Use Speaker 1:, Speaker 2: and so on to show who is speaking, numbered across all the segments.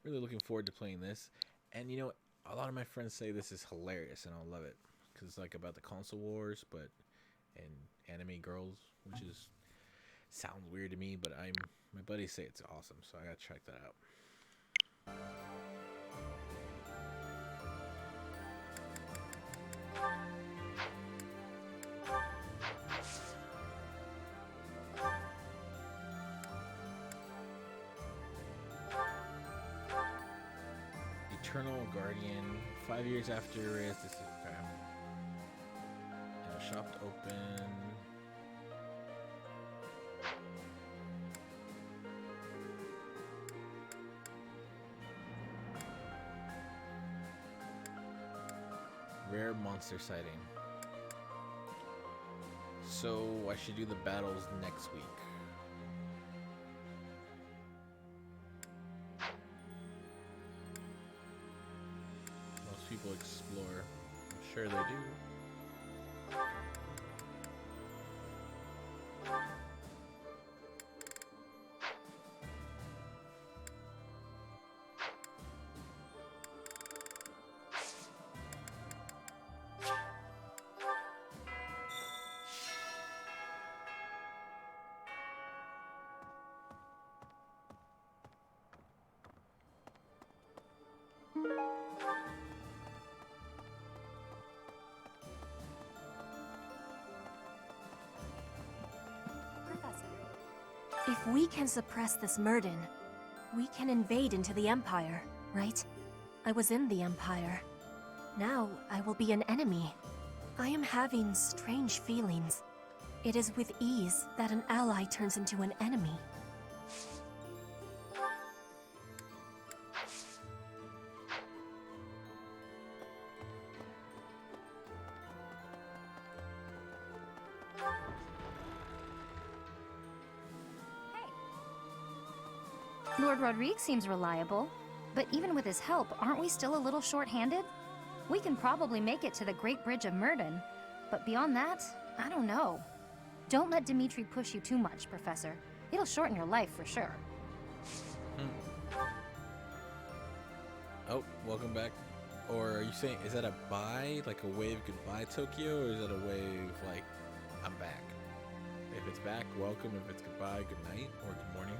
Speaker 1: Really looking forward to playing this. And you know, a lot of my friends say this is hilarious, and I'll love it because it's like about the console wars, but and anime girls, which is sounds weird to me, but my buddies say it's awesome, so I gotta check that out. Eternal Guardian. 5 years after this is shopped open. Rare monster sighting. So I should do the battles next week. Most people explore. I'm sure they do.
Speaker 2: If we can suppress this Murden, we can invade into the Empire, right? I was in the Empire. Now I will be an enemy. I am having strange feelings. It is with ease that an ally turns into an enemy.
Speaker 3: Lord Rodrigue seems reliable, but even with his help, aren't we still a little short-handed? We can probably make it to the Great Bridge of Murden, but beyond that, I don't know. Don't let Dimitri push you too much, Professor. It'll shorten your life for sure.
Speaker 1: Oh, welcome back. Or are you saying, is that a bye, like a wave goodbye Tokyo, or is that a wave like, I'm back? If it's back, welcome. If it's goodbye, good night, or good morning.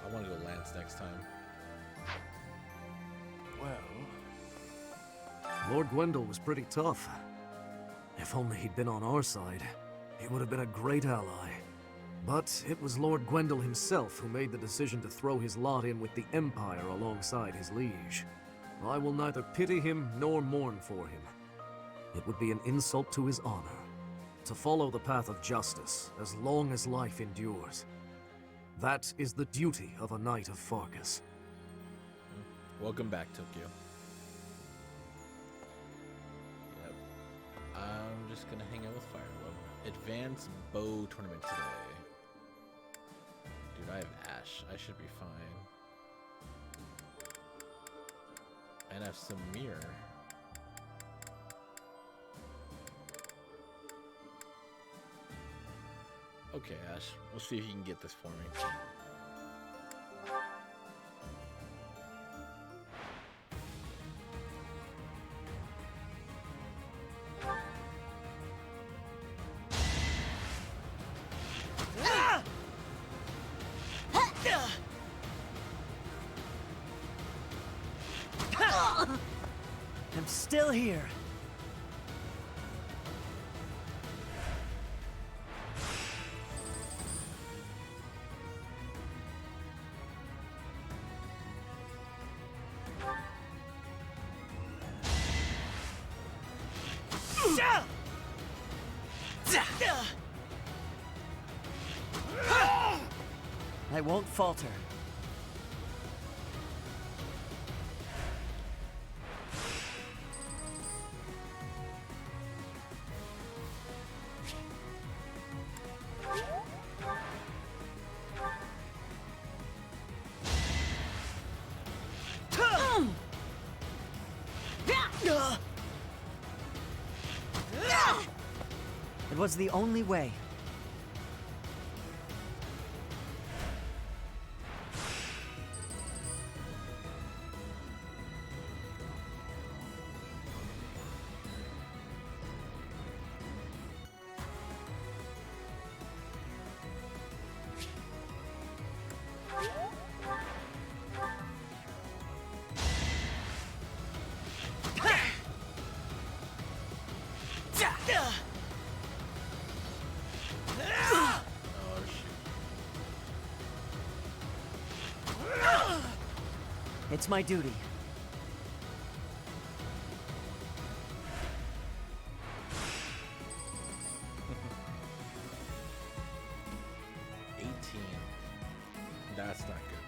Speaker 1: I want to go Lance next time.
Speaker 4: Well, Lord Gwendol was pretty tough. If only he'd been on our side, he would have been a great ally. But it was Lord Gwendol himself who made the decision to throw his lot in with the Empire alongside his liege. I will neither pity him nor mourn for him. It would be an insult to his honor to follow the path of justice as long as life endures. That is the duty of a Knight of Fargus.
Speaker 1: Welcome back, Tokyo. Yep. I'm just gonna hang out with Fire Emblem. Advanced Bow Tournament today. Dude, I have Ash. I should be fine. And I have some mirror. Okay, Ash. We'll see if you can get this for me.
Speaker 5: I'm still here. I won't falter. It was the only way. It's my duty.
Speaker 1: That's not good.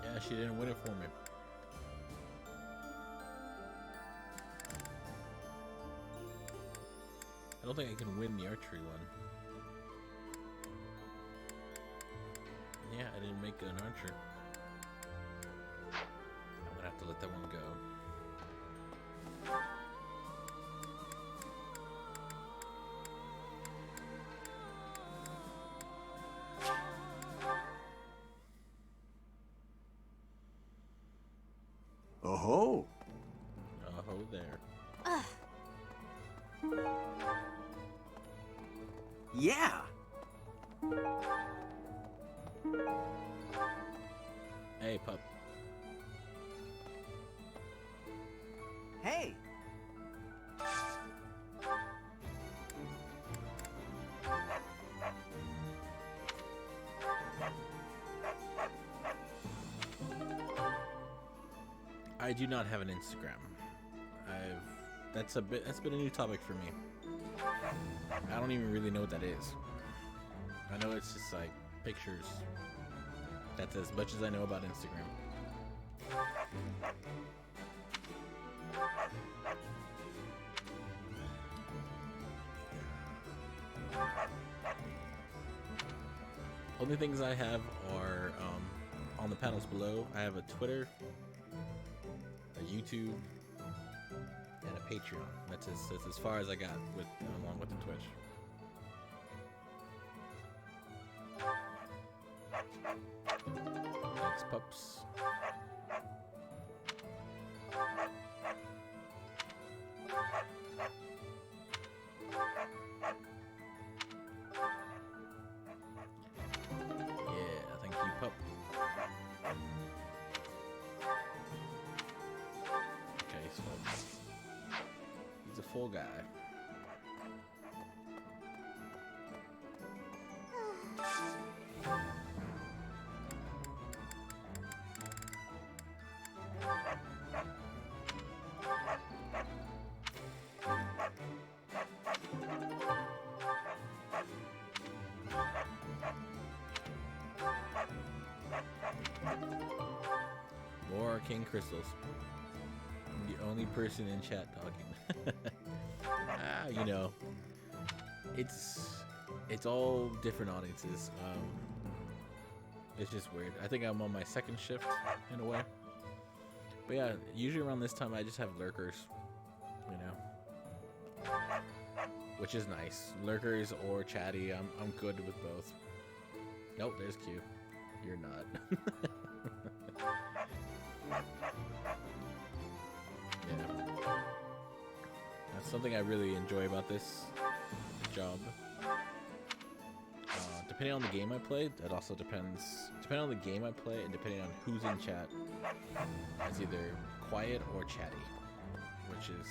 Speaker 1: Yeah, she didn't win it for me. I don't think I can win the archery one. Yeah, I didn't make an archer. I'm gonna have to let that one go.
Speaker 6: Oh-ho!
Speaker 1: Oh, there.
Speaker 5: Yeah!
Speaker 1: Hey, pup.
Speaker 5: Hey!
Speaker 1: I do not have an Instagram. That's been a new topic for me. I don't even really know what that is. I know it's just like pictures. That's as much as I know about Instagram. Only things I have are on the panels below. I have a Twitter, a YouTube, and a Patreon. That's as far as I got with along with the Twitch. Thanks, pups. Yeah, thank you, pup. Okay, so he's a full guy. More arcane crystals. I'm the only person in chat talking. You know, it's all different audiences. It's just weird. I think I'm on my second shift in a way. But yeah, usually around this time I just have lurkers, you know, which is nice. Lurkers or chatty, I'm good with both. Nope, there's Q. You're not. Yeah. That's something I really enjoy about this job. Depending on the game I play, it also depends. Depending on the game I play and depending on who's in chat, it's either quiet or chatty, which is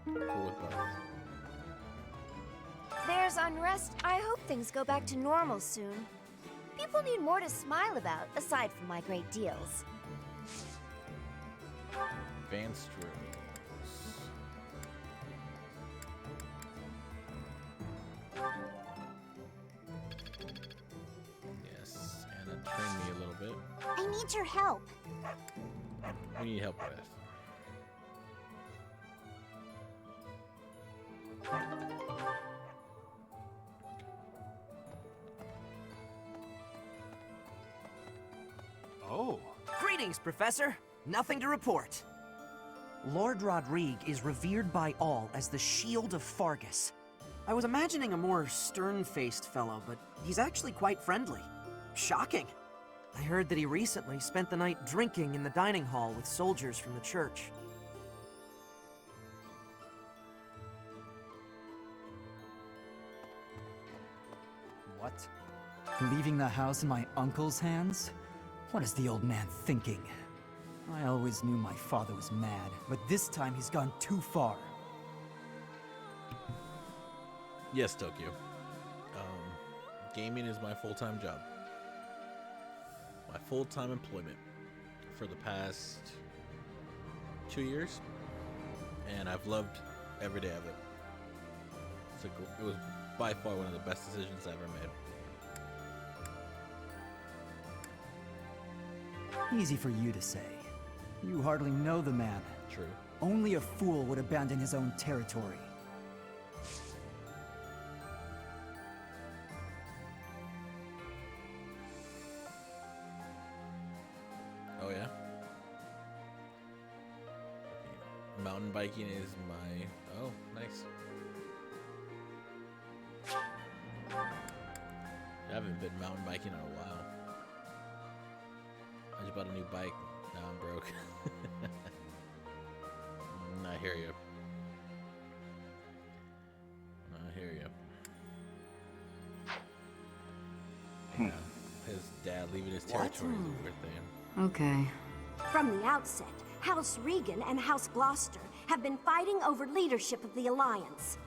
Speaker 1: cool with both.
Speaker 7: There's unrest. I hope things go back to normal soon. People need more to smile about, aside from my great deals.
Speaker 1: Advanced rooms. Yes, Anna, train me a little bit.
Speaker 7: I need your help.
Speaker 1: What do you need help with?
Speaker 5: Oh. Greetings, Professor. Nothing to report. Lord Rodrigue is revered by all as the Shield of Fargus. I was imagining a more stern-faced fellow, but he's actually quite friendly. Shocking. I heard that he recently spent the night drinking in the dining hall with soldiers from the church.
Speaker 6: What? Leaving the house in my uncle's hands? What is the old man thinking? I always knew my father was mad, but this time he's gone too far.
Speaker 1: Yes, Tokyo. Gaming is my full-time job. My full-time employment for the past 2 years, and I've loved every day of it. It was by far one of the best decisions I ever made.
Speaker 6: Easy for you to say. You hardly know the man.
Speaker 1: True.
Speaker 6: Only a fool would abandon his own territory.
Speaker 1: Oh yeah? Mountain biking is my... Oh, nice. I haven't been mountain biking in a while. I just bought a new bike. Now I'm broke. I hear you. I hear you. Yeah, his dad leaving his territory is a weird thing.
Speaker 8: Okay.
Speaker 9: From the outset, House Regan and House Gloucester have been fighting over leadership of the Alliance.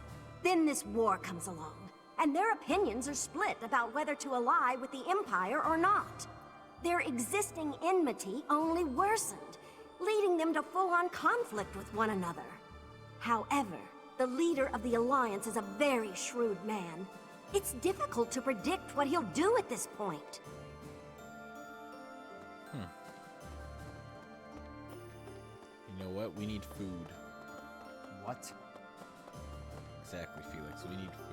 Speaker 9: Then this war comes along, and their opinions are split about whether to ally with the Empire or not. Their existing enmity only worsened, leading them to full-on conflict with one another. However, the leader of the Alliance is a very shrewd man. It's difficult to predict what he'll do at this point.
Speaker 1: You know what? We need food.
Speaker 6: What?
Speaker 1: Exactly, Felix. We need food.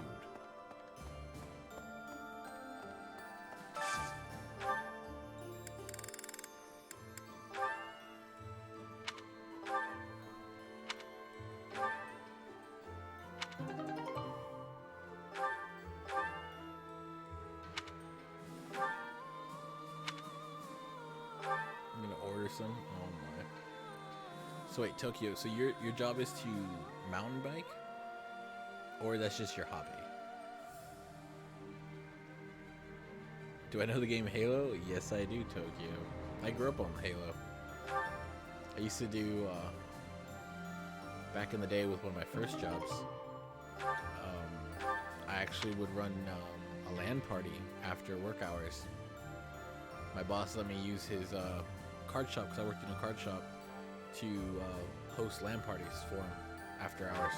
Speaker 1: I'm gonna order some. Oh my. So wait, Tokyo, so your job is to mountain bike? Or that's just your hobby? Do I know the game Halo? Yes, I do, Tokyo. I grew up on Halo. I used to do, back in the day with one of my first jobs, I actually would run a LAN party after work hours. My boss let me use his card shop, because I worked in a card shop, to host LAN parties for him after hours.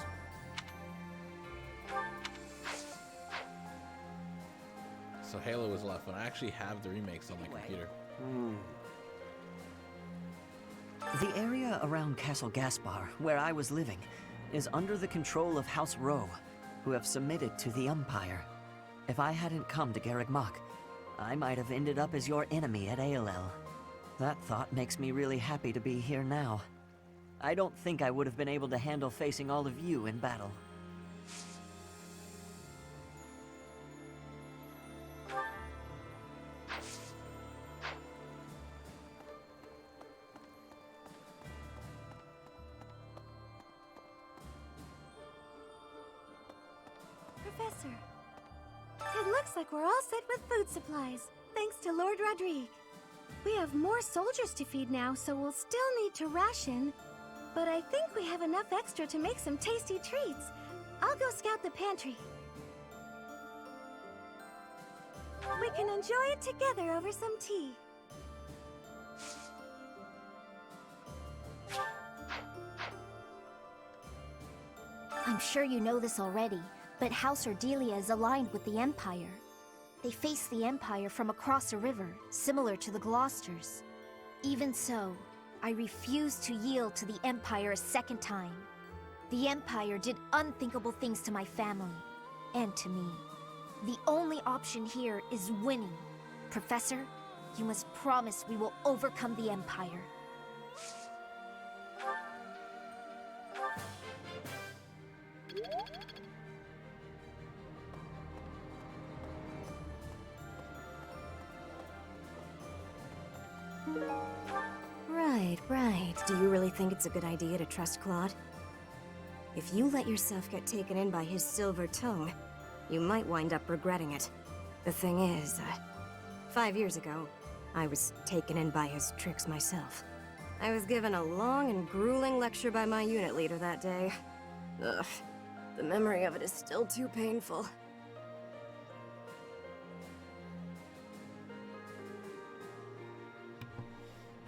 Speaker 1: So Halo was a lot of fun. I actually have the remakes on my computer.
Speaker 5: The area around Castle Gaspar, where I was living, is under the control of House Rowe, who have submitted to the Empire. If I hadn't come to Garreg Mach, I might have ended up as your enemy at Aelel. That thought makes me really happy to be here now. I don't think I would have been able to handle facing all of you in battle.
Speaker 9: Professor, it looks like we're all set with food supplies, thanks to Lord Rodrigue. We have more soldiers to feed now, so we'll still need to ration. But I think we have enough extra to make some tasty treats. I'll go scout the pantry. We can enjoy it together over some tea.
Speaker 7: I'm sure you know this already, but House Ordelia is aligned with the Empire. They face the Empire from across a river, similar to the Gloucesters. Even so, I refuse to yield to the Empire a second time. The Empire did unthinkable things to my family, and to me. The only option here is winning. Professor, you must promise we will overcome the Empire.
Speaker 9: Right. Do you really think it's a good idea to trust Claude? If you let yourself get taken in by his silver tongue, you might wind up regretting it. The thing is, 5 years ago, I was taken in by his tricks myself. I was given a long and grueling lecture by my unit leader that day. Ugh, the memory of it is still too painful.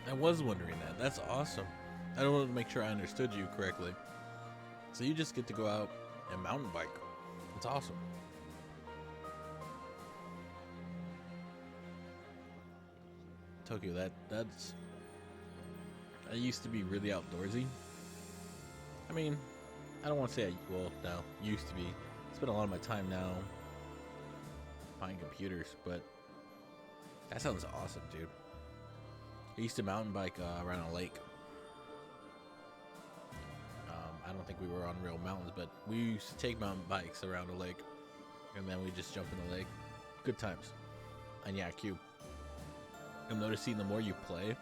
Speaker 1: I was wondering that. That's awesome. I don't want to make sure I understood you correctly. So you just get to go out and mountain bike. It's awesome. Tokyo, that's... I used to be really outdoorsy. I mean, I don't want to say used to be. I spend a lot of my time now buying computers, but that sounds awesome, dude. I used to mountain bike around a lake. I don't think we were on real mountains, but we used to take mountain bikes around a lake, and then we just jump in the lake. Good times. And yeah, Q. I'm noticing the more you play,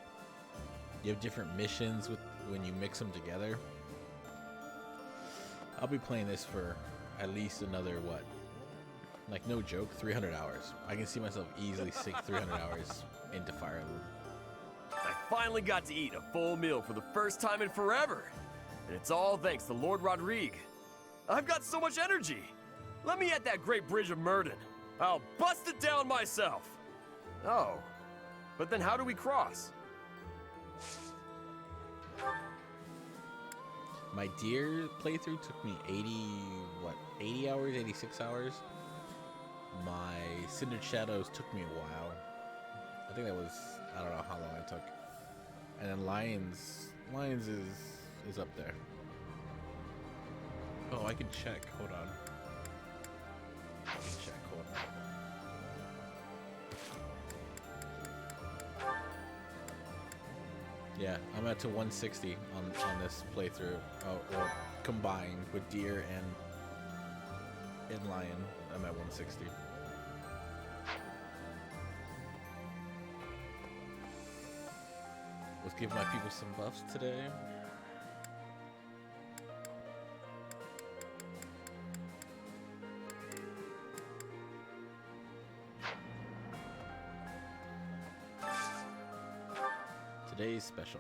Speaker 1: you have different missions when you mix them together. I'll be playing this for at least another, what? Like, no joke, 300 hours. I can see myself easily sink 300 hours into Fire Emblem.
Speaker 8: I finally got to eat a full meal for the first time in forever. And it's all thanks to Lord Rodrigue. I've got so much energy. Let me at that great bridge of Murden. I'll bust it down myself. Oh, but then how do we cross?
Speaker 1: My deer playthrough took me 80 hours, 86 hours. My Cindered Shadows took me a while. I think that was, I don't know how long it took. And then Lions is up there. Oh, I can check. Hold on. I can check. Hold on. Yeah, I'm at to 160 on this playthrough, or combined with deer and lion. I'm at 160. Let's give my people some buffs today. Today's special.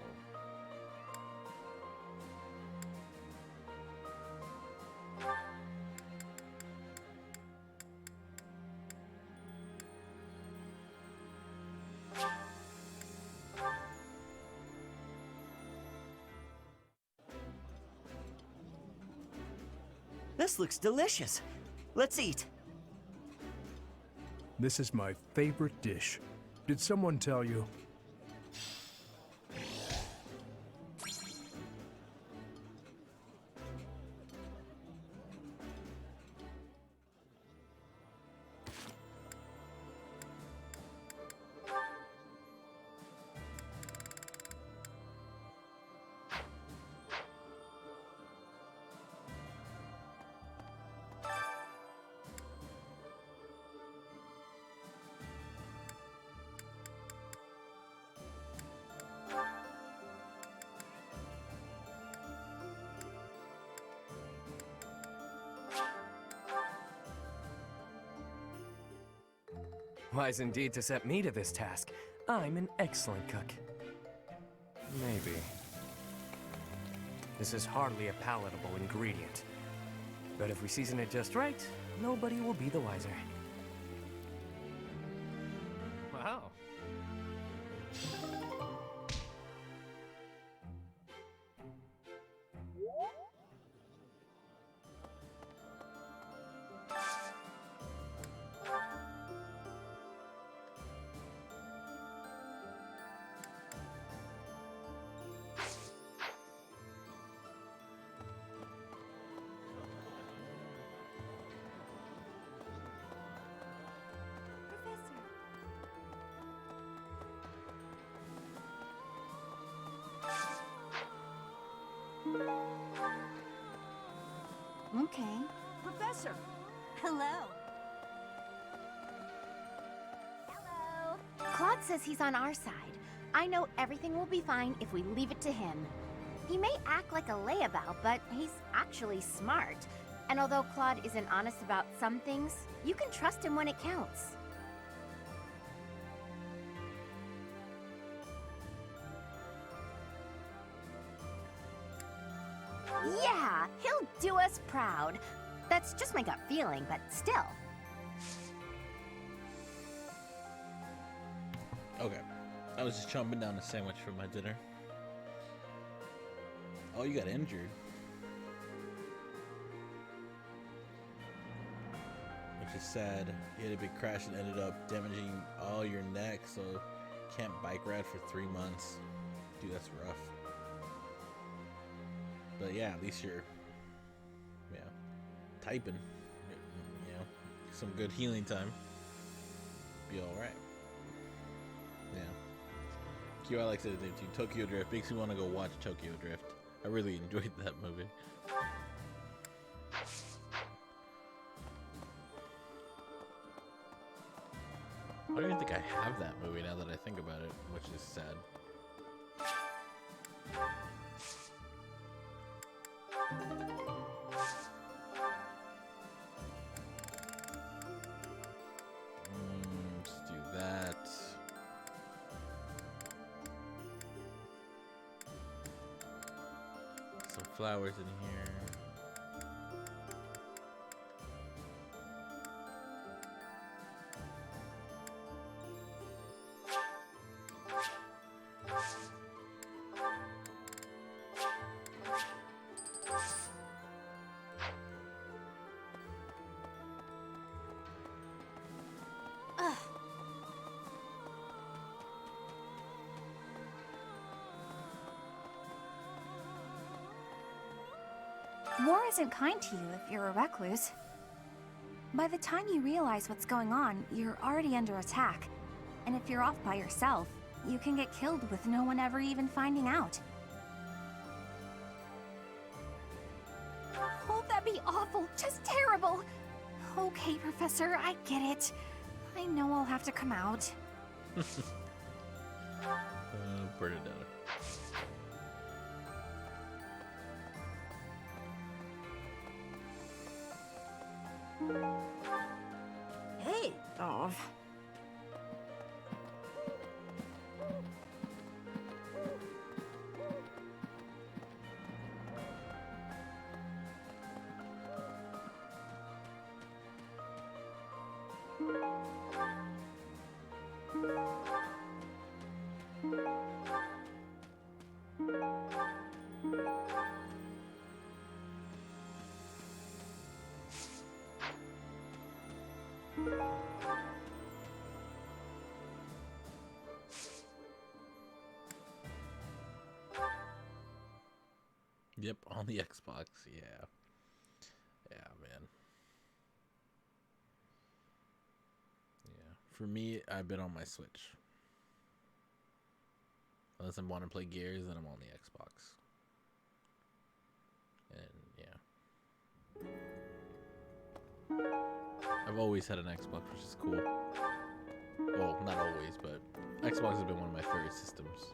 Speaker 5: This looks delicious. Let's eat.
Speaker 10: This is my favorite dish. Did someone tell you?
Speaker 8: Wise indeed to set me to this task. I'm an excellent cook. Maybe. This is hardly a palatable ingredient. But if we season it just right, nobody will be the wiser. Wow.
Speaker 7: Okay.
Speaker 9: Professor! Hello!
Speaker 3: Claude says he's on our side,
Speaker 11: I know everything will be fine if we leave it to him. He may act like a layabout, but he's actually smart. And although Claude isn't honest about some things, you can trust him when it counts. Yeah, he'll do us proud. That's just my gut feeling, but still.
Speaker 1: Okay. I was just chomping down a sandwich for my dinner. Oh, you got injured. Which is sad. You had a big crash and ended up damaging all your neck, so can't bike ride for 3 months. Dude, that's rough. But yeah, at least you're, typing. Some good healing time. Be alright. Yeah. QI likes it too. Tokyo Drift makes me want to go watch Tokyo Drift. I really enjoyed that movie. I don't even think I have that movie now that I think about it, which is sad. Let's do that. Some flowers in here.
Speaker 3: War isn't kind to you if you're a recluse. By the time you realize what's going on, you're already under attack. And if you're off by yourself, you can get killed with no one ever even finding out. Oh, that'd be awful. Just terrible. Okay, Professor, I get it. I know I'll have to come out.
Speaker 1: Bernadetta.
Speaker 3: Hey, Dov.
Speaker 1: Yep, on the Xbox, yeah. Yeah, man. Yeah. For me, I've been on my Switch. Unless I want to play Gears, then I'm on the Xbox. And yeah. I've always had an Xbox, which is cool. Well, not always, but Xbox has been one of my favorite systems.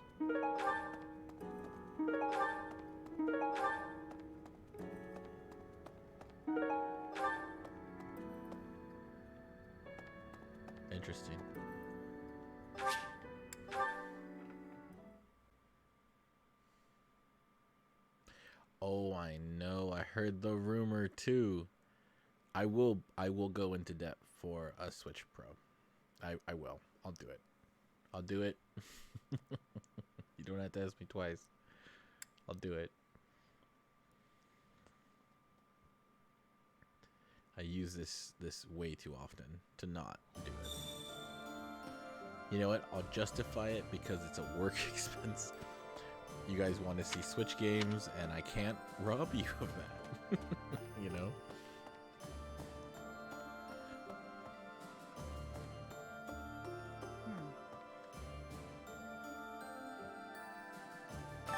Speaker 1: Interesting. Oh, I know. I heard the rumor too. I will go into debt for a Switch Pro. I will. I'll do it. I'll do it. You don't have to ask me twice. I'll do it. I use this way too often to not do it. You know what? I'll justify it because it's a work expense. You guys want to see Switch games, and I can't rob you of that. You know?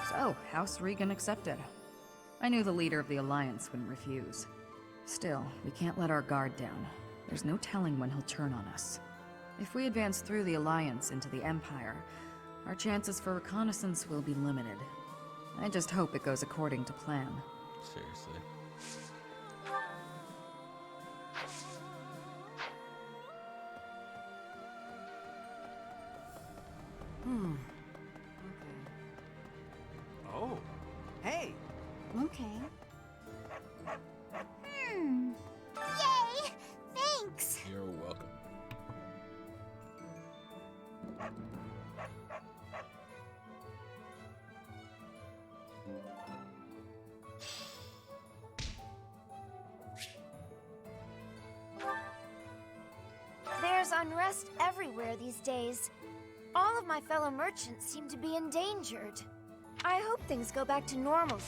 Speaker 12: So, House Regan accepted. I knew the leader of the Alliance wouldn't refuse. Still, we can't let our guard down. There's no telling when he'll turn on us. If we advance through the Alliance into the Empire, our chances for reconnaissance will be limited. I just hope it goes according to plan.
Speaker 1: Seriously.
Speaker 6: Oh. Hey!
Speaker 7: Okay. Yay! Thanks!
Speaker 1: You're welcome.
Speaker 7: There's unrest everywhere these days. All of my fellow merchants seem to be endangered. I hope things go back to normal.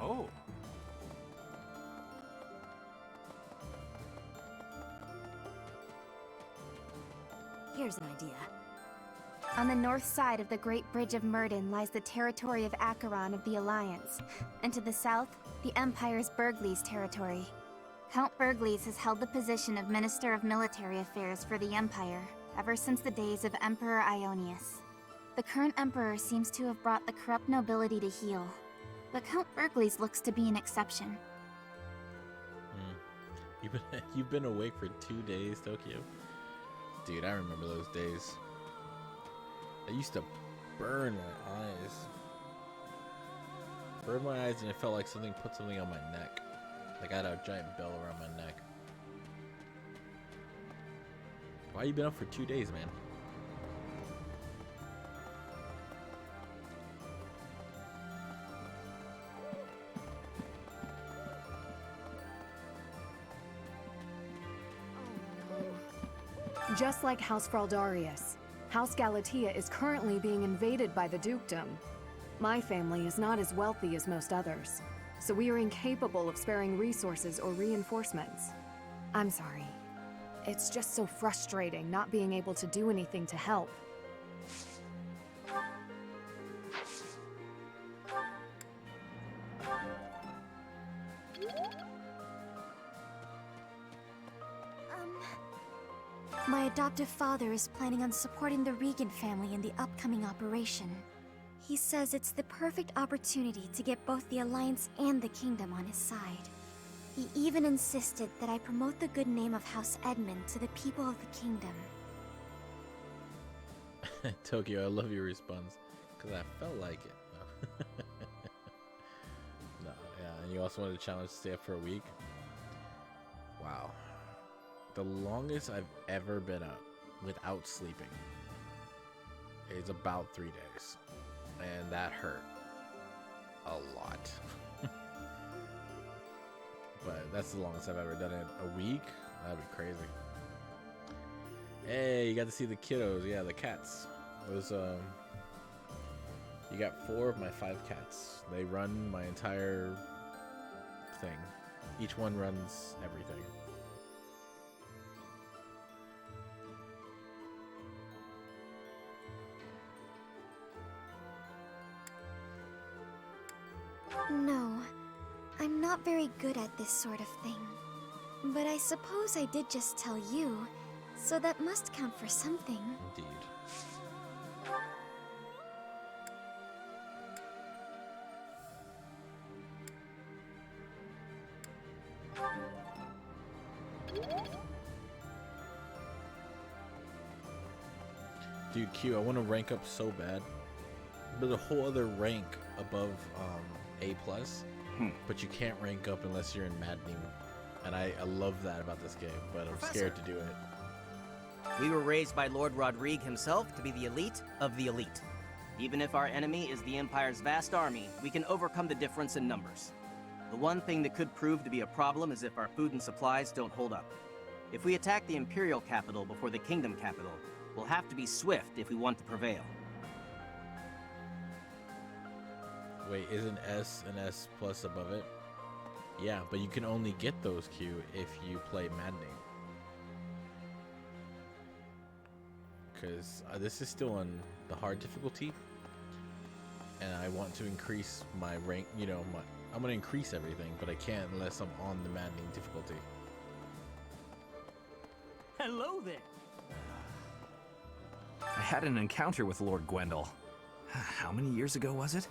Speaker 6: Oh.
Speaker 11: Here's an idea. On the north side of the Great Bridge of Murden lies the territory of Acheron of the Alliance, and to the south, the Empire's Burgleys territory. Count Burgleys has held the position of Minister of Military Affairs for the Empire ever since the days of Emperor Ionius. The current Emperor seems to have brought the corrupt nobility to heel, but Count Burgleys looks to be an exception.
Speaker 1: You've been awake for 2 days, Tokyo? Dude, I remember those days. I used to burn my eyes. Burn my eyes and it felt like something put something on my neck. Like I had a giant bell around my neck. Why you been up for 2 days, man?
Speaker 13: Just like House Froldurius, House Galatea is currently being invaded by the dukedom. My family is not as wealthy as most others, so we are incapable of sparing resources or reinforcements. I'm sorry. It's just so frustrating not being able to do anything to help.
Speaker 7: My adoptive father is planning on supporting the Regan family in the upcoming operation. He says it's the perfect opportunity to get both the Alliance and the Kingdom on his side. He even insisted that I promote the good name of House Edmund to the people of the Kingdom.
Speaker 1: Tokyo, I love your response, because I felt like it. No. No, yeah, and you also wanted to challenge to stay up for a week? Wow. The longest I've ever been up without sleeping is about 3 days. And that hurt a lot. But that's the longest I've ever done it. A week? That'd be crazy. Hey, you got to see the kiddos. Yeah, the cats. Those, you got 4 of my 5 cats. They run my entire thing. Each one runs everything.
Speaker 7: No, I'm not very good at this sort of thing. But I suppose I did just tell you, so that must count for something.
Speaker 1: Indeed. Dude, Q, I want to rank up so bad. There's a whole other rank above A+, but you can't rank up unless you're in Maddening. And I love that about this game, but I'm scared to do it.
Speaker 14: We were raised by Lord Rodrigue himself to be the elite of the elite. Even if our enemy is the Empire's vast army, we can overcome the difference in numbers. The one thing that could prove to be a problem is if our food and supplies don't hold up. If we attack the Imperial capital before the Kingdom capital, we'll have to be swift if we want to prevail.
Speaker 1: Wait, isn't S and S plus above it? Yeah, but you can only get those Q if you play maddening. Because this is still on the hard difficulty, and I want to increase my rank. You know, I'm gonna increase everything, but I can't unless I'm on the maddening difficulty.
Speaker 15: Hello there.
Speaker 4: I had an encounter with Lord Gwendol. How many years ago was it?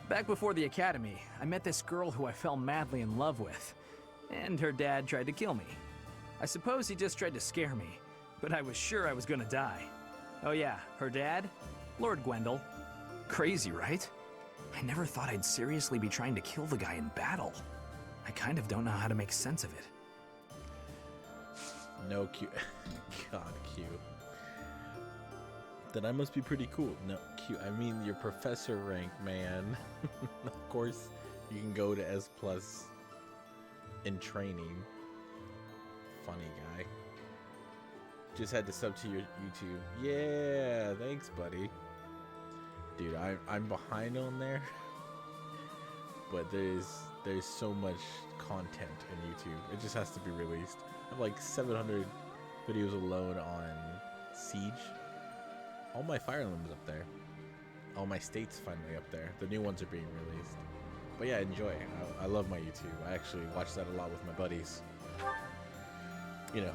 Speaker 15: Back before the academy, I met this girl who I fell madly in love with, and her dad tried to kill me. I suppose he just tried to scare me, but I was sure I was gonna die. Oh yeah, her dad? Lord Gwendol.
Speaker 4: Crazy, right? I never thought I'd seriously be trying to kill the guy in battle. I kind of don't know how to make sense of it.
Speaker 1: No Q. God, Q. Then I must be pretty cool. No, Q. I mean your professor rank, man. Of course, you can go to S plus in training. Funny guy. Just had to sub to your YouTube. Yeah, thanks, buddy. Dude, I'm behind on there, but there's so much content in YouTube. It just has to be released. I have like 700 videos alone on Siege. All my Fire Emblems up there. All my states finally up there. The new ones are being released. But yeah, enjoy. I love my YouTube. I actually watch that a lot with my buddies. You know,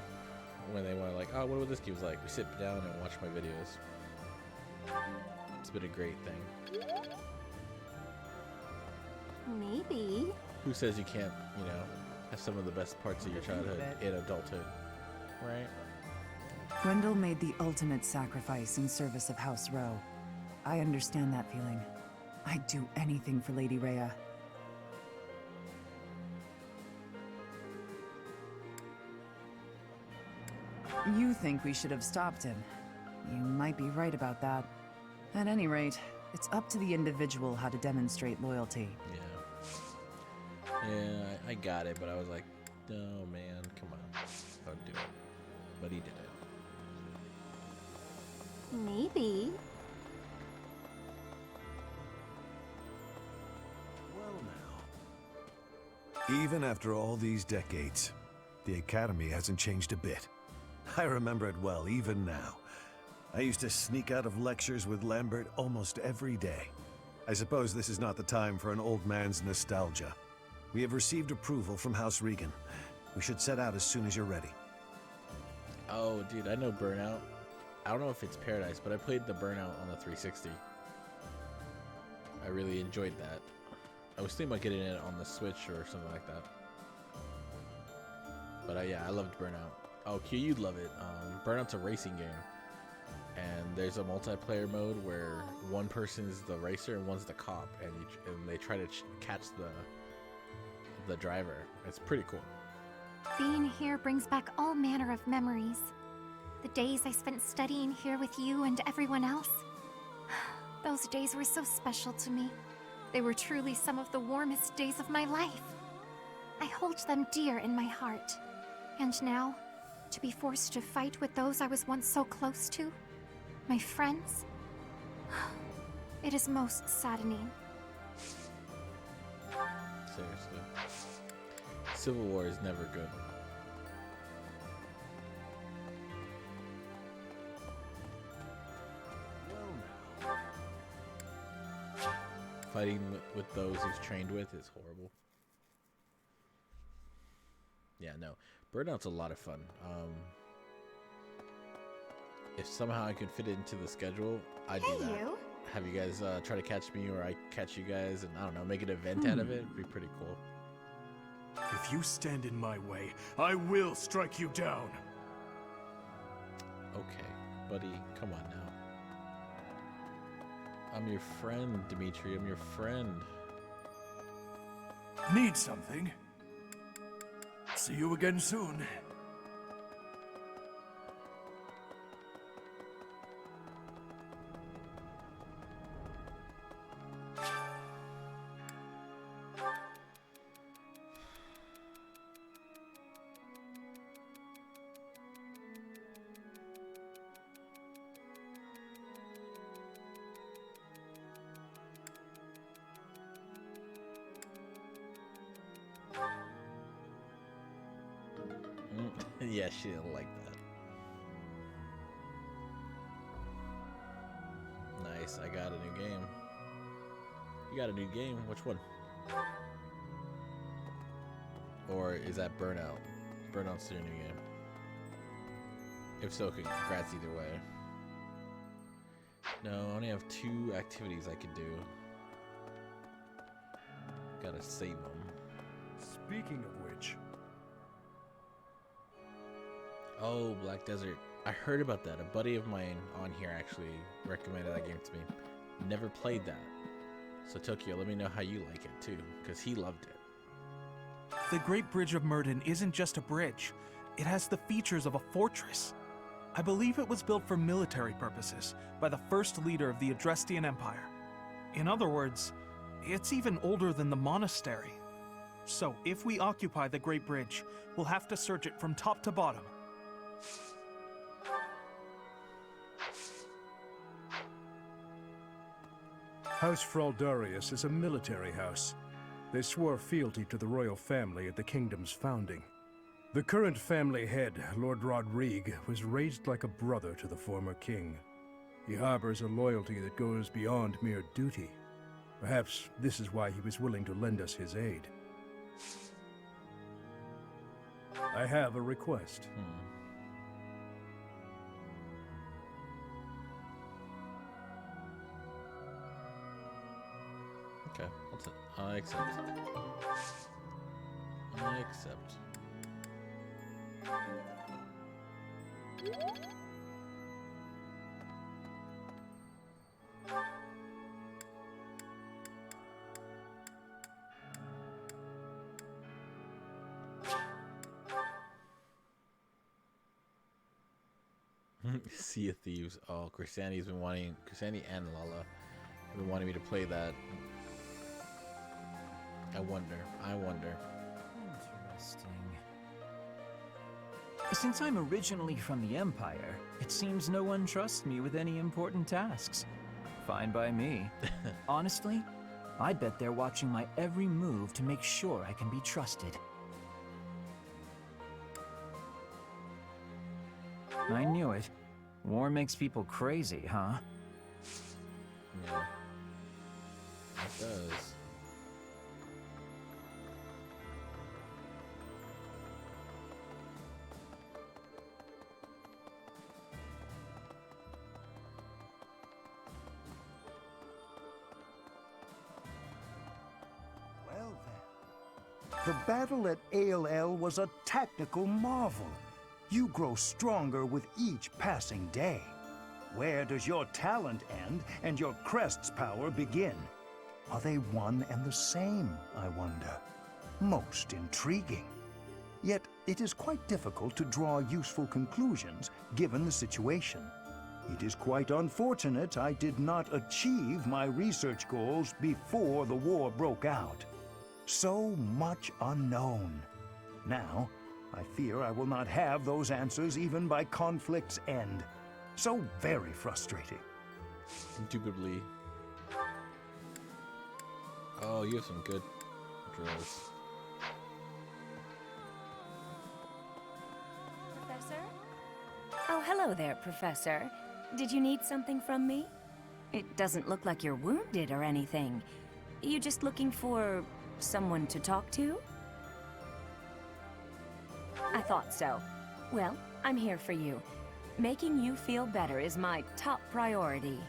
Speaker 1: when they want to like, oh, what would this game like? We sit down and watch my videos. It's been a great thing.
Speaker 9: Maybe.
Speaker 1: Who says you can't, you know, have some of the best parts of your childhood in adulthood, right?
Speaker 16: Gwendol made the ultimate sacrifice in service of House Rowe. I understand that feeling. I'd do anything for Lady Rhea. You think we should have stopped him. You might be right about that. At any rate, it's up to the individual how to demonstrate loyalty.
Speaker 1: Yeah, I got it, but I was like, no, man, come on, don't do it. But he did it.
Speaker 9: Maybe.
Speaker 10: Well now. Even after all these decades, the Academy hasn't changed a bit. I remember it well, even now. I used to sneak out of lectures with Lambert almost every day. I suppose this is not the time for an old man's nostalgia. We have received approval from House Regan. We should set out as soon as you're ready.
Speaker 1: Oh, dude, I know Burnout. I don't know if it's Paradise, but I played the Burnout on the 360. I really enjoyed that. I was thinking about getting it on the Switch or something like that. But yeah, I loved Burnout. Oh, Q, you'd love it. Burnout's a racing game. And there's a multiplayer mode where one person is the racer and one's the cop, and they try to catch the driver. It's pretty cool.
Speaker 2: Being here brings back all manner of memories. The days I spent studying here with you and everyone else. Those days were so special to me. They were truly some of the warmest days of my life. I hold them dear in my heart. And now, to be forced to fight with those I was once so close to, my friends, it is most saddening.
Speaker 1: Seriously. Civil War is never good. Fighting with those he's trained with is horrible. Yeah, no. Burnout's a lot of fun. If somehow I could fit it into the schedule, I'd do that.
Speaker 9: You.
Speaker 1: Have you guys try to catch me, or I catch you guys, and I don't know, make an event out of it. It'd be pretty cool.
Speaker 10: If you stand in my way, I will strike you down.
Speaker 1: Okay, buddy, come on now. I'm your friend, Dimitri. I'm your friend.
Speaker 10: Need something? See you again soon.
Speaker 1: Yeah, she didn't like that. Nice, I got a new game. You got a new game? Which one? Or is that Burnout? Burnout's your new game. If so, congrats either way. No, I only have 2 activities I could do. Gotta save them.
Speaker 17: Speaking of which...
Speaker 1: Oh, Black Desert. I heard about that. A buddy of mine on here actually recommended that game to me. Never played that. So Tokyo, let me know how you like it too, because he loved it.
Speaker 18: The Great Bridge of Murden isn't just a bridge. It has the features of a fortress. I believe it was built for military purposes by the first leader of the Adrestian Empire. In other words, it's even older than the monastery. So if we occupy the Great Bridge, we'll have to search it from top to bottom.
Speaker 17: House Froldurius is a military house. They swore fealty to the royal family at the kingdom's founding. The current family head, Lord Rodrigue, was raised like a brother to the former king. He harbors a loyalty that goes beyond mere duty. Perhaps this is why he was willing to lend us his aid. I have a request.
Speaker 1: Okay, what's it? I accept. I accept. Sea of Thieves. Oh, Christianity's been wanting, Christianity and Lala have been wanting me to play that. I wonder.
Speaker 6: Interesting. Since I'm originally from the Empire, it seems no one trusts me with any important tasks. Fine by me. Honestly, I bet they're watching my every move to make sure I can be trusted. I knew it. War makes people crazy, huh?
Speaker 1: Yeah. It does.
Speaker 19: Well then, the battle at ALL was a tactical marvel. You grow stronger with each passing day. Where does your talent end and your crest's power begin? Are they one and the same, I wonder? Most intriguing. Yet it is quite difficult to draw useful conclusions given the situation. It is quite unfortunate I did not achieve my research goals before the war broke out. So much unknown. Now, I fear I will not have those answers even by conflict's end. So very frustrating.
Speaker 1: Indubitably. Oh, you have some good drills.
Speaker 20: Professor? Oh, hello there, Professor. Did you need something from me? It doesn't look like you're wounded or anything. You just looking for someone to talk to? I thought so. Well, I'm here for you. Making you feel better is my top priority.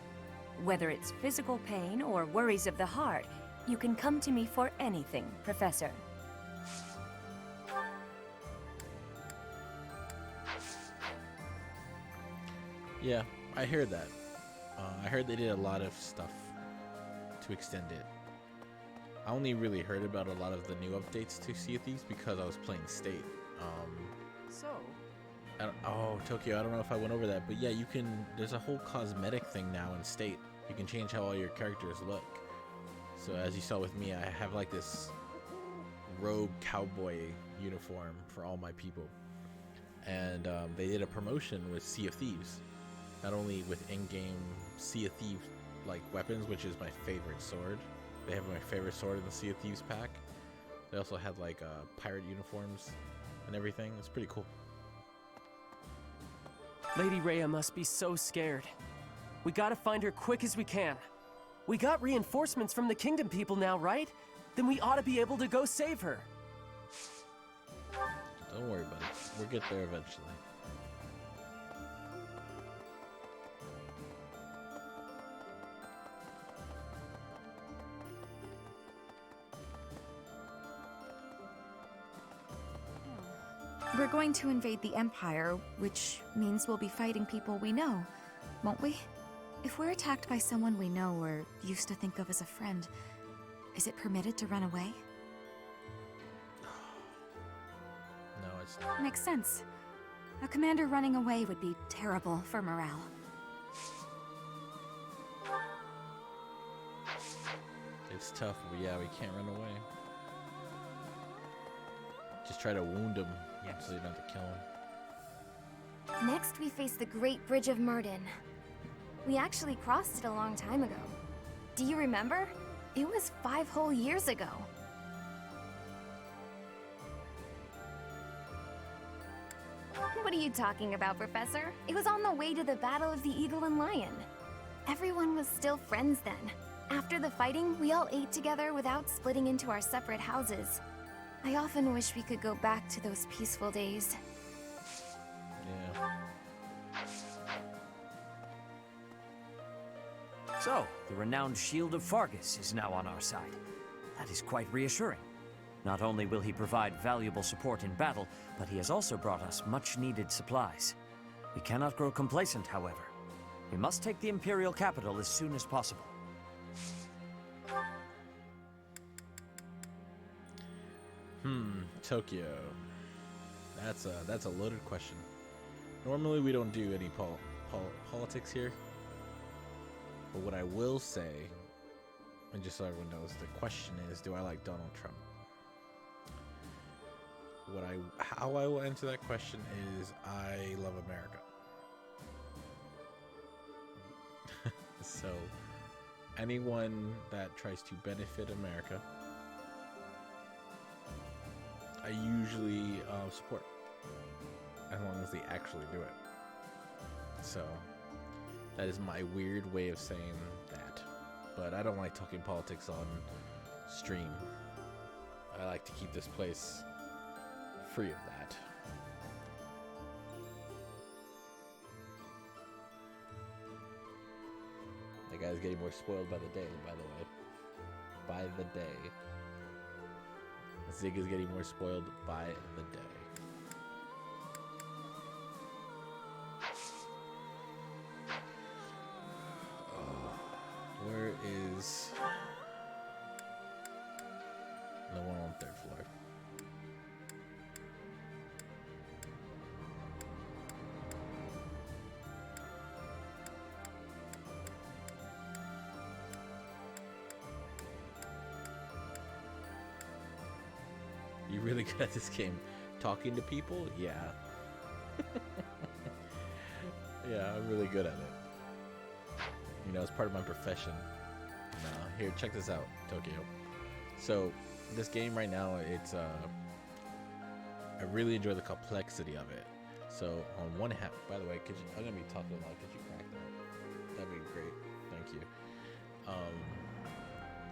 Speaker 20: Whether it's physical pain or worries of the heart, you can come to me for anything, Professor.
Speaker 1: Yeah, I heard that. I heard they did a lot of stuff to extend it. I only really heard about a lot of the new updates to Sea of Thieves because I was playing State. Oh, Tokyo, I don't know if I went over that, but yeah, you can, there's a whole cosmetic thing now in State. You can change how all your characters look. So as you saw with me, I have like this rogue cowboy uniform for all my people. And they did a promotion with Sea of Thieves. Not only with in-game Sea of Thieves like weapons, which is my favorite sword. They have my favorite sword in the Sea of Thieves pack. They also had like pirate uniforms and everything. It's pretty cool.
Speaker 21: Lady Rhea must be so scared. We gotta find her quick as we can. We got reinforcements from the Kingdom people now, right? Then we ought to be able to go save her.
Speaker 1: Don't worry about it. We'll get there eventually.
Speaker 22: We're going to invade the Empire, which means we'll be fighting people we know, won't we? If we're attacked by someone we know or used to think of as a friend, is it permitted to run away?
Speaker 1: No, it's not.
Speaker 22: Makes sense. A commander running away would be terrible for morale.
Speaker 1: It's tough, but yeah, we can't run away. Just try to wound him so you don't have to kill him.
Speaker 2: Next, we face the Great Bridge of Murden. We actually crossed it a long time ago. Do you remember? It was 5 whole years ago. What are you talking about, Professor? It was on the way to the Battle of the Eagle and Lion. Everyone was still friends then. After the fighting, we all ate together without splitting into our separate houses. I often wish we could go back to those peaceful days.
Speaker 1: Yeah.
Speaker 4: So, the renowned Shield of Fargus is now on our side. That is quite reassuring. Not only will he provide valuable support in battle, but he has also brought us much-needed supplies. We cannot grow complacent, however. We must take the Imperial capital as soon as possible.
Speaker 1: Tokyo. That's a loaded question. Normally we don't do any politics here. But what I will say, and just so everyone knows, the question is, do I like Donald Trump? How I will answer that question is, I love America. So, anyone that tries to benefit America, I usually support, as long as they actually do it. So, that is my weird way of saying that. But I don't like talking politics on stream. I like to keep this place free of that. That guy's getting more spoiled by the day, by the way. By the day. Zig is getting more spoiled by the day. Where is the one on the 3rd floor? You really good at this game? Talking to people? Yeah. Yeah, I'm really good at it. You know, it's part of my profession. Now, here, check this out, Tokyo. So, this game right now, it's I really enjoy the complexity of it. So, on one hand, by the way, I'm gonna be talking a lot. Could you crack that? That'd be great. Thank you.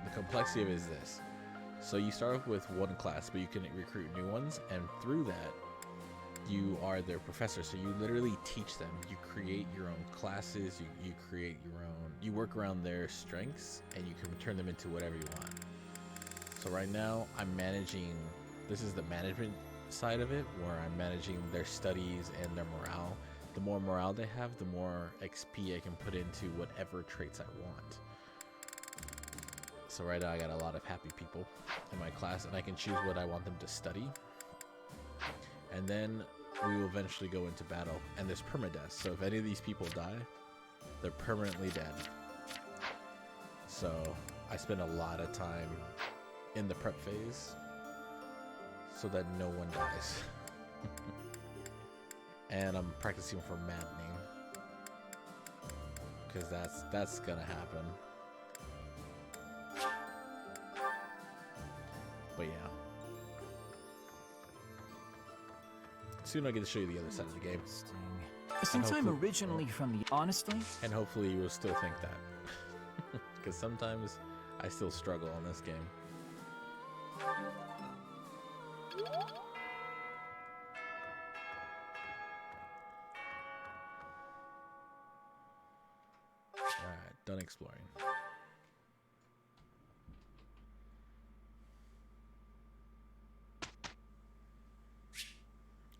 Speaker 1: The complexity of it is this. So you start off with one class, but you can recruit new ones, and through that, you are their professor. So you literally teach them. You create your own classes. You create your own. You work around their strengths, and you can turn them into whatever you want. So right now, I'm managing. This is the management side of it, where I'm managing their studies and their morale. The more morale they have, the more XP I can put into whatever traits I want. So right now I got a lot of happy people in my class, and I can choose what I want them to study. And then we will eventually go into battle, and there's permadeath. So if any of these people die, they're permanently dead. So I spend a lot of time in the prep phase so that no one dies. And I'm practicing for maddening, because that's gonna happen. But yeah. Soon I get to show you the other side of the game.
Speaker 15: Since I'm
Speaker 1: hopefully-
Speaker 15: originally from the... Honestly?
Speaker 1: And hopefully you will still think that. Because sometimes I still struggle on this game. Alright, done exploring.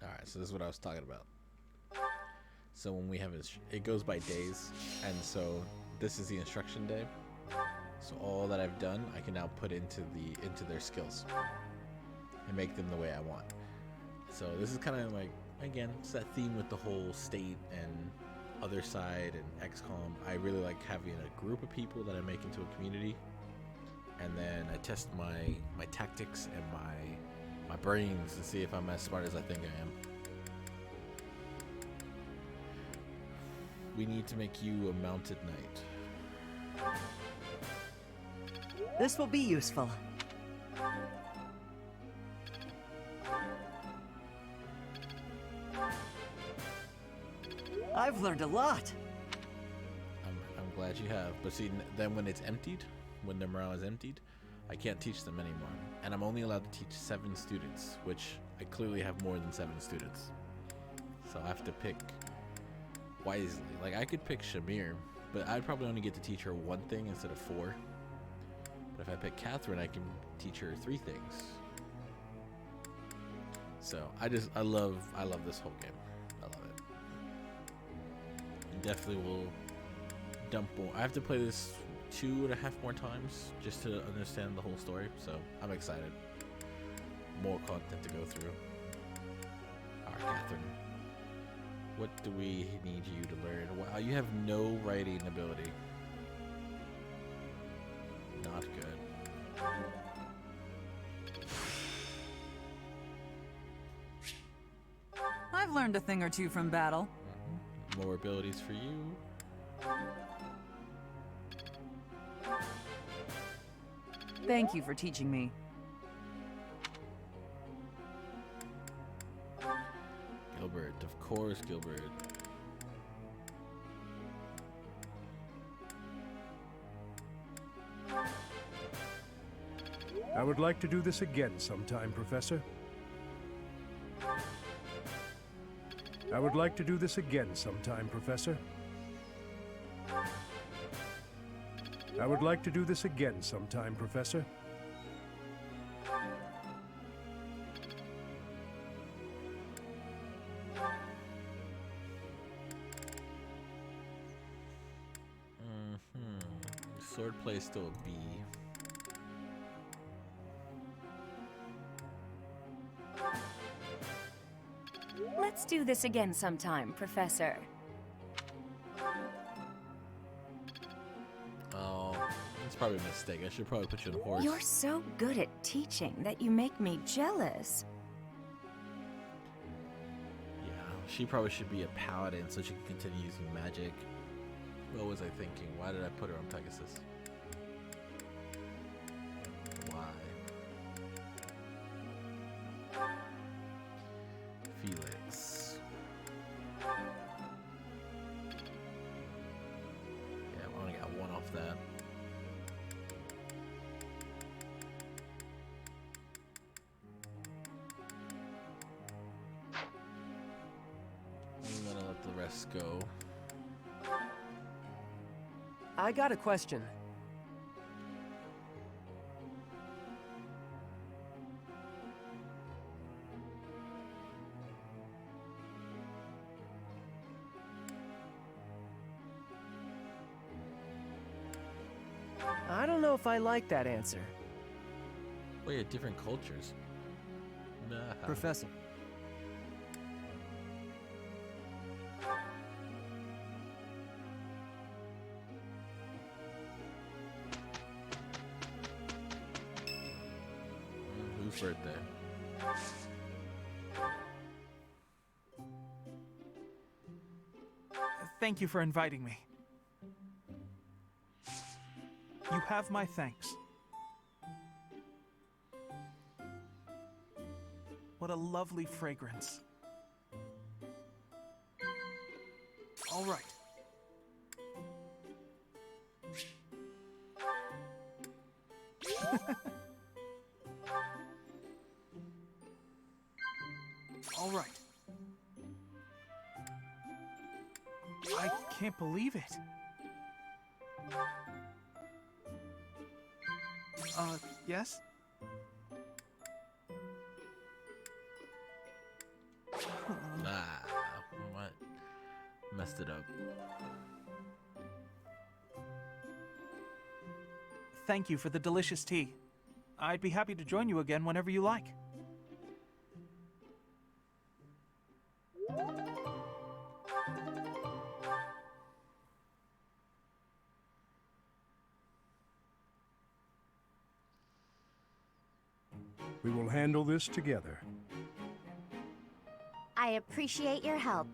Speaker 1: Alright, so this is what I was talking about. So when we have it goes by days, and so this is the instruction day. So all that I've done, I can now put into their skills and make them the way I want. So this is kind of like, again, it's that theme with the whole state and other side and XCOM. I really like having a group of people that I make into a community, and then I test my tactics and my brains to see if I'm as smart as I think I am. We need to make you a mounted knight.
Speaker 5: This will be useful. I've learned a lot.
Speaker 1: I'm glad you have. But see, then when it's emptied, when their morale is emptied, I can't teach them anymore. And I'm only allowed to teach 7 students, which I clearly have more than 7 students. So I have to pick wisely. Like, I could pick Shamir, but I'd probably only get to teach her 1 thing instead of 4. But if I pick Catherine, I can teach her 3 things. So I love this whole game. I love it. Definitely will dump more. I have to play this 2.5 more times just to understand the whole story. So I'm excited. More content to go through. Alright, Catherine. What do we need you to learn? Wow, you have no writing ability. Not good.
Speaker 16: I've learned a thing or two from battle.
Speaker 1: More abilities for you.
Speaker 16: Thank you for teaching me.
Speaker 1: Gilbert, of course, Gilbert.
Speaker 17: I would like to do this again sometime, Professor. I would like to do this again sometime, Professor. I would like to do this again sometime, Professor.
Speaker 1: Swordplay is still a B.
Speaker 20: Let's do this again sometime, Professor.
Speaker 1: Oh, that's probably a mistake. I should probably put you on a horse.
Speaker 20: You're so good at teaching that you make me jealous.
Speaker 1: Yeah, she probably should be a paladin so she can continue using magic. What was I thinking? Why did I put her on Pegasus? Why? Felix. Yeah, I only got 1 off that. I'm gonna let the rest go.
Speaker 21: I got a question. I don't know if I like that answer.
Speaker 1: Well, yeah, different cultures. Nah.
Speaker 6: Professor.
Speaker 1: Whose birthday?
Speaker 18: Thank you for inviting me. You have my thanks. What a lovely fragrance. All right. All right. I can't believe it. Yes?
Speaker 1: What? Messed it up.
Speaker 18: Thank you for the delicious tea. I'd be happy to join you again whenever you like.
Speaker 17: We will handle this together.
Speaker 11: I appreciate your help.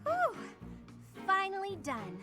Speaker 11: Whew! Finally done.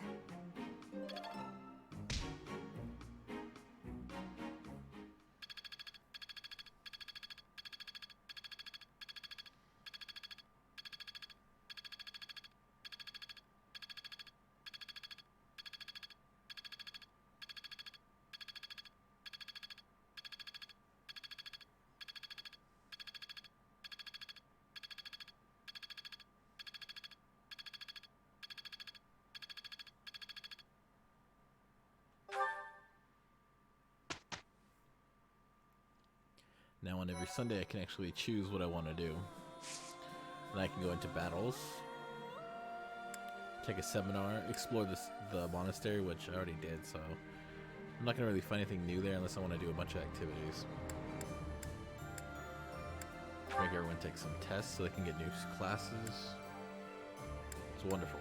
Speaker 1: Now on every Sunday I can actually choose what I want to do. And I can go into battles, take a seminar, explore the monastery, which I already did, so I'm not going to really find anything new there unless I want to do a bunch of activities. Make everyone take some tests so they can get new classes. It's wonderful.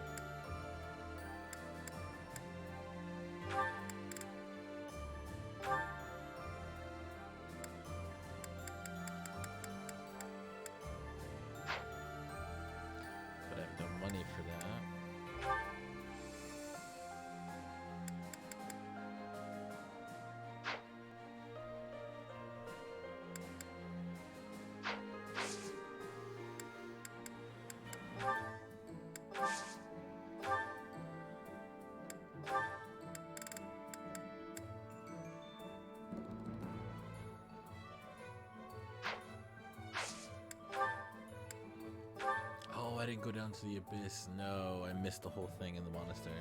Speaker 1: Oh, I didn't go down to the abyss. No, I missed the whole thing in the monastery.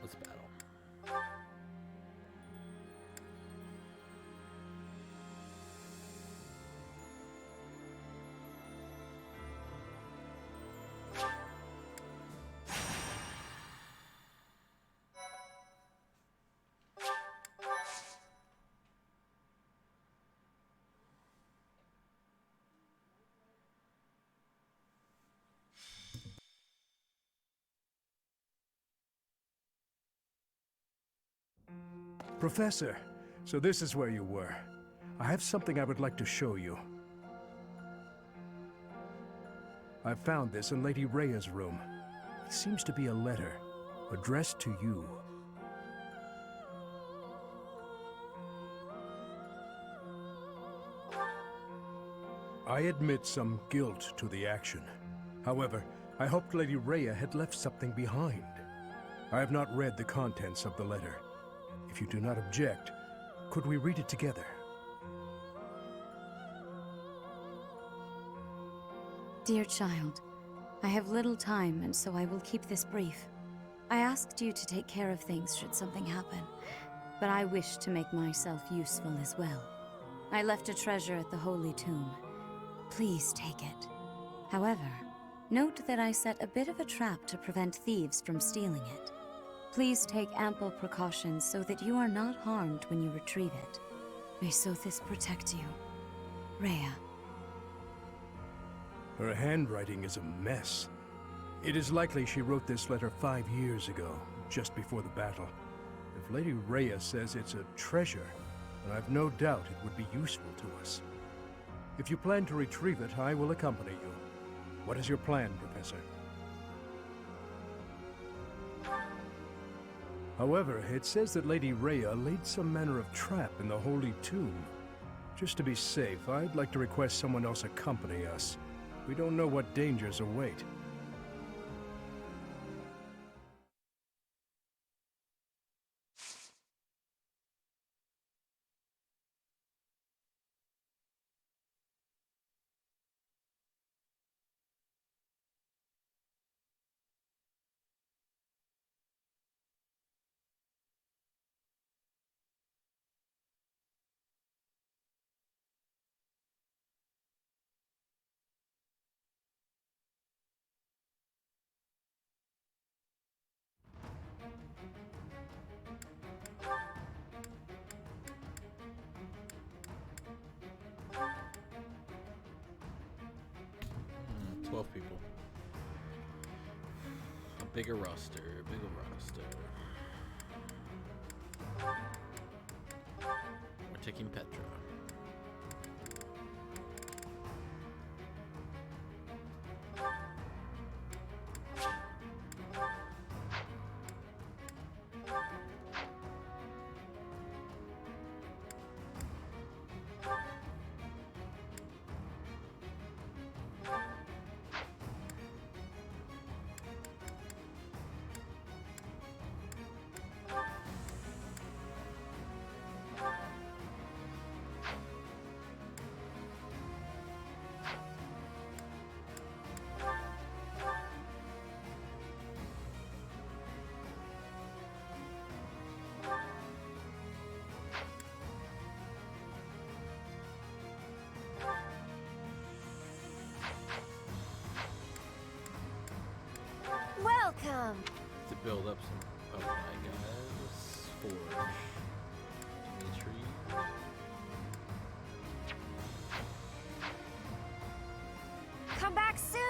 Speaker 1: Let's battle.
Speaker 17: Professor, so this is where you were. I have something I would like to show you. I found this in Lady Rhea's room. It seems to be a letter, addressed to you. I admit some guilt to the action. However, I hoped Lady Rhea had left something behind. I have not read the contents of the letter. If you do not object, could we read it together?
Speaker 3: Dear child, I have little time, and so I will keep this brief. I asked you to take care of things should something happen, but I wish to make myself useful as well. I left a treasure at the Holy Tomb. Please take it. However, note that I set a bit of a trap to prevent thieves from stealing it. Please take ample precautions so that you are not harmed when you retrieve it. May Sothis protect you. Rhea.
Speaker 17: Her handwriting is a mess. It is likely she wrote this letter 5 years ago, just before the battle. If Lady Rhea says it's a treasure, then I've no doubt it would be useful to us. If you plan to retrieve it, I will accompany you. What is your plan, Professor? However, it says that Lady Rhea laid some manner of trap in the Holy Tomb. Just to be safe, I'd like to request someone else accompany us. We don't know what dangers await.
Speaker 1: Hmm, 12 people. A bigger roster, bigger roster. We're taking Petra.
Speaker 11: Welcome!
Speaker 1: To build up some of my guys. Forge. Dimitri.
Speaker 11: Come back soon!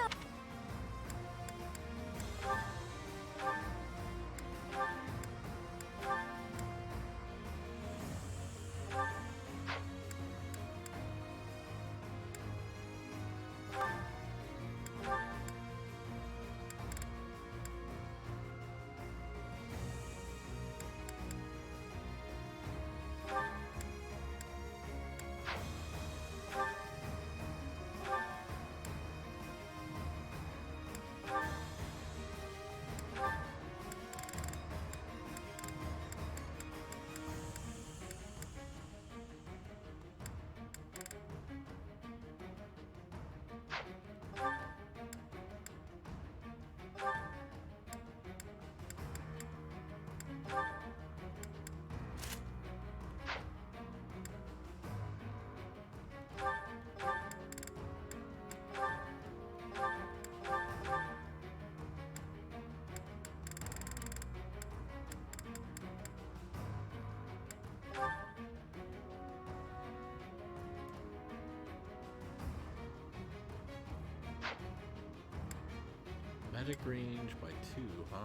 Speaker 1: Magic range by 2, huh?